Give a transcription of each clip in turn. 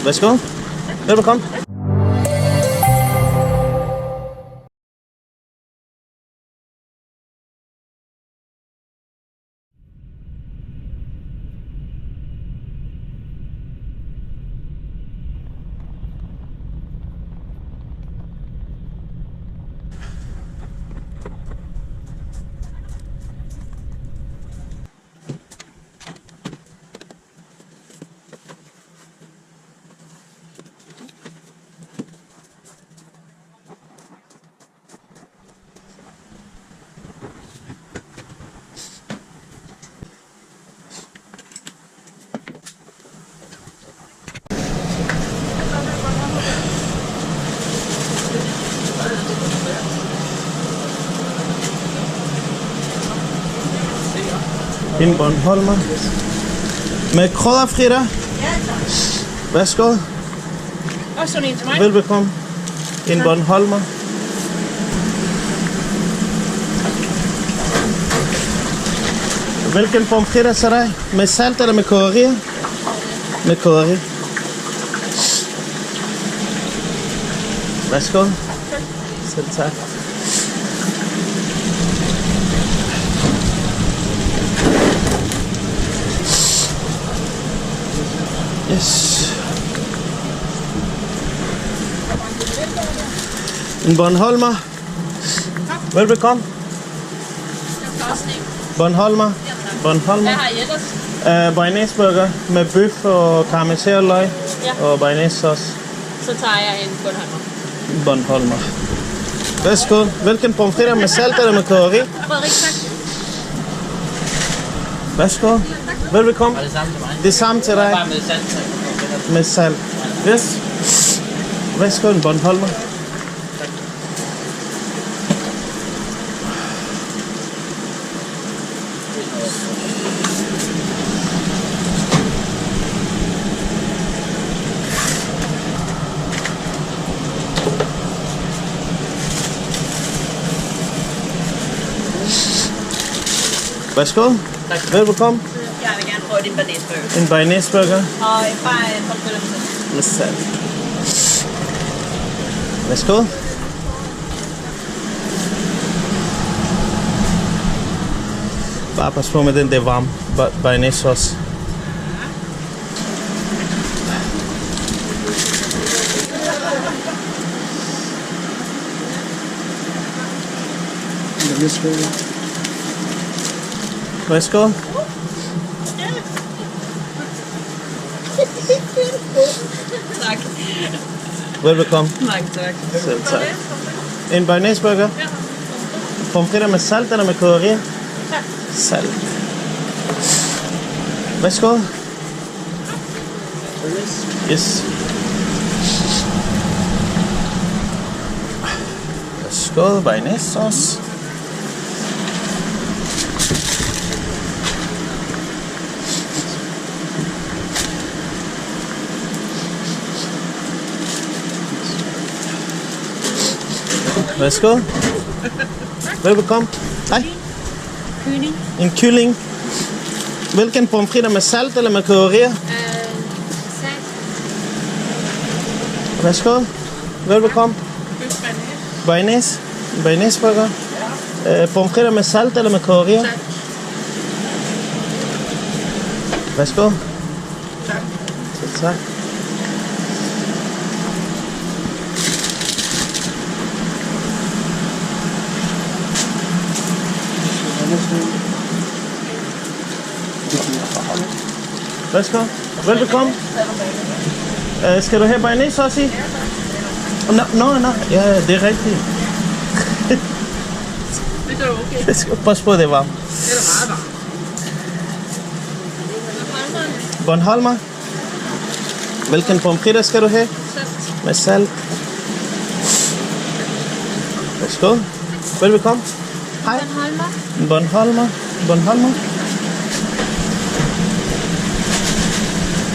Værsgo. Velbekomme. En Bornholmer. Med krydderfritter. Ja, tak. Værsgo. Og sådan en til mig. Velbekomme. En Bornholmer. Hvilken pomfritter så der? Med salt eller med krydderier? Med krydderier. Værsgo. Selv tak. Yes. En Bornholmer. Velbekomme. Bornholmer. Bornholmer. Hvad har I ellers? Bearnaisburger med bøf og karamelliseret løg og bearnaisesauce. Så tager jeg en Bornholmer. Bornholmer. Værsgo. Hvilken pomfritter med salt eller med krydderi? Frederik, tak. Værsgo. Velbekomme. Og det samme til mig. Det samme til dig. Bare med salt. Med salt. Yes. Værsgo, en Bornholmer. Værsgo. Tak. Velbekomme. Jeg vil gerne prøve din bearnaisburger. En bearnaisburger Og bare en pomfritter. med salt. Værsgo. Bare pas på med den der varme bearnaisesauce. Værsgo. Tak. Velbekomme. Mange tak. Selv tak. En bearnaisburger. Ja. Pomfritter med salt eller med krydderier? Salt. Værsgo. Yes. Værsgo, bearnaisesauce. Værsgo. Velbekomme. Hej. Kylling. En kylling. Hvilken pomfritter med salt eller med krydderier? Salt. Værsgo. Velbekomme. Bearnaise. Bearnaisburger. Pomfritter med salt eller med krydderier? Salt. Værsgo. Tak. Selv tak. Værsgo. Velbekomme. Skal du have bearnaise også i? Nå. Ja, det er rigtigt. Det er okay. Jeg skal passe på, det er varmt. Det er da meget varmt. Bornholmer. Hvilken pomfritter skal du have? Salt. Med salt. Værsgo. Velbekomme. Hej. Bornholmer.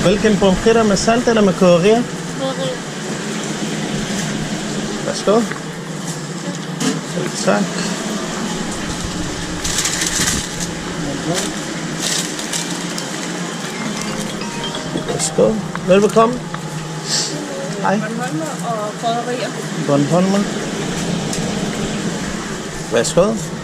Hvilken pomfritter med salt eller med krydderier? Værsgo. Selv tak. Værsgo. Velbekomme. Hej. Bornholmer og krydderier. Bornholmer. Værsgo.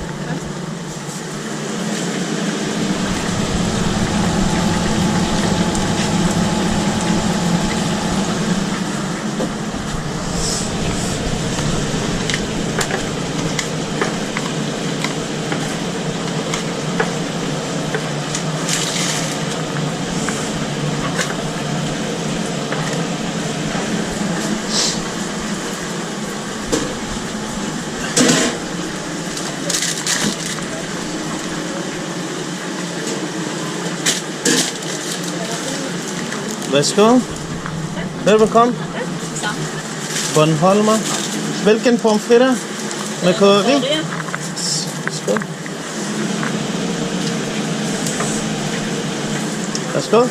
Værsgo. Velbekomme. Bornholmer. Hvilken pomfritter? Med krydderi? Værsgo. Værsgo.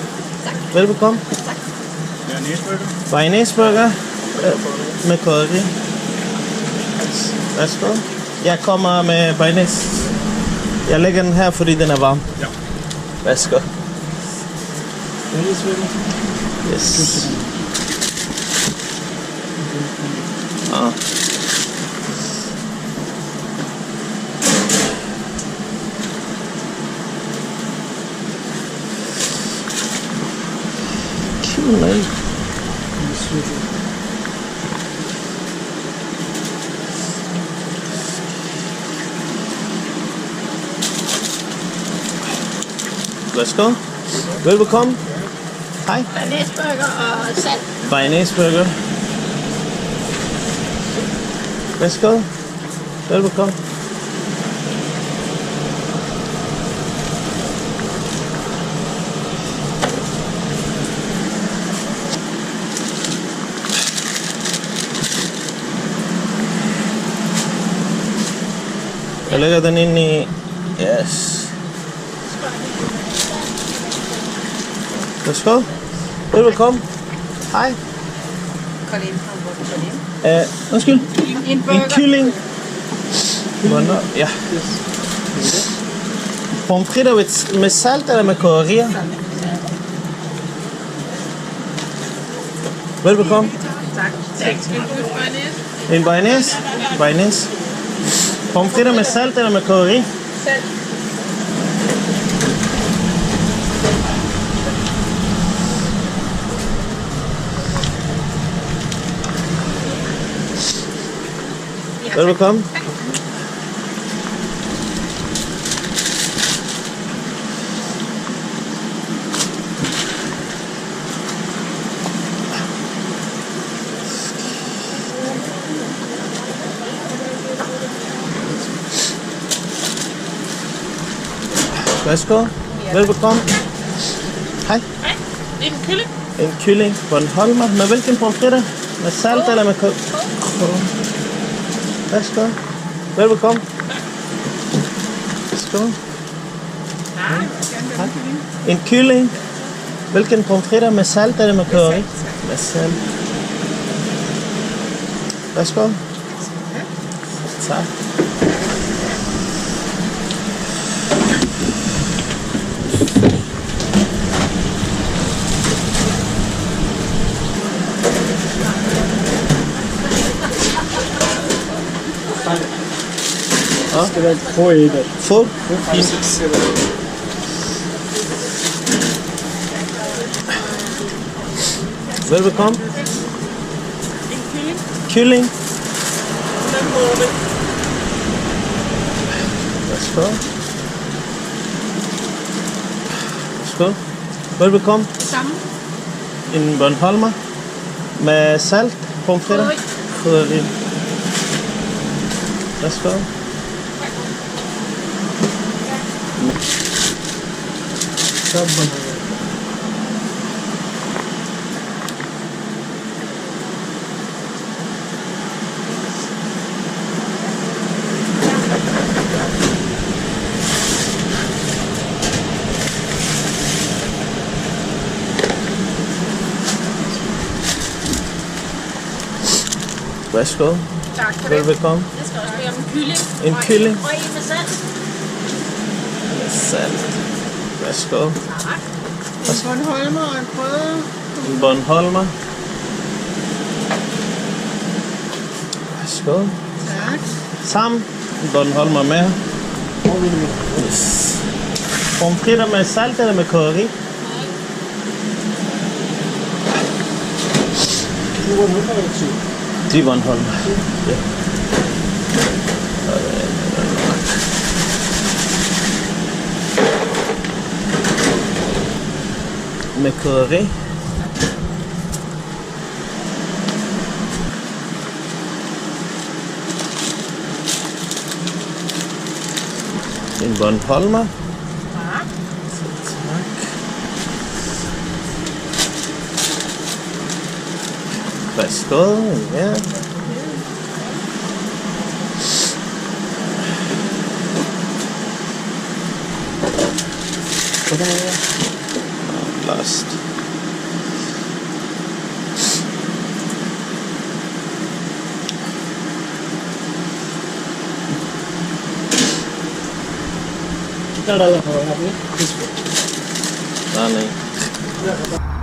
Velbekomme. Bearnaisburger med krydderi. Værsgo. Jeg kommer med bearnaise. Jeg lægger den her, fordi den er varm. Ja. Værsgo. Yes. Ah. Cute. Værsgo. Velbekomme. Hej. Bearnaisburger og salt. Bearnaisburger. Værsgo. Velbekomme. Jeg lægger den ind i... Yes. Værsgo. Velbekomme. Hej. Undskyld. En En kylling. Ja. Pomfritter med salt eller med krydderier? Velbekomme. Tak. En bearnaise? Bearnaise. Pomfritter med salt eller med krydderi? Salt. Velbekomme. Værsgo. Velbekomme. Hej. Hej. Det er en kylling. En kylling. Bornholmer. Med hvilken pomfritter? Med salt eller med krydderi? Værsgo. Velbekomme. Værsgo. Nej, En kylling. Hvilken pomfritter? Med salt eller med krydderi? Med salt. Værsgo. Tak. Det skal være få i det. Få. 5, 6, 7. Velbekomme. en kylling. Kylling. Med måbe. Værsgo. Værsgo. Velbekomme. Samme. En Bornholmer. Med salt. Pomfritter. Krydderi. Værsgo. Værsgo. Tak for det. Velbekomme. Jeg skal også bede om en kylling. En kylling. Og en med salt. Salt. Værsgo. Tak. En Bornholmer og en krydder. En Bornholmer. Skål. Tak. Sam, Bornholmer med. Yes. Pomfritter med salt eller med curry? De Bornholmer. Ja. Med curry. En Bornholmer. Tak. Tak. Værsgo, ja. Last. कितना डाला होगा आपने? नहीं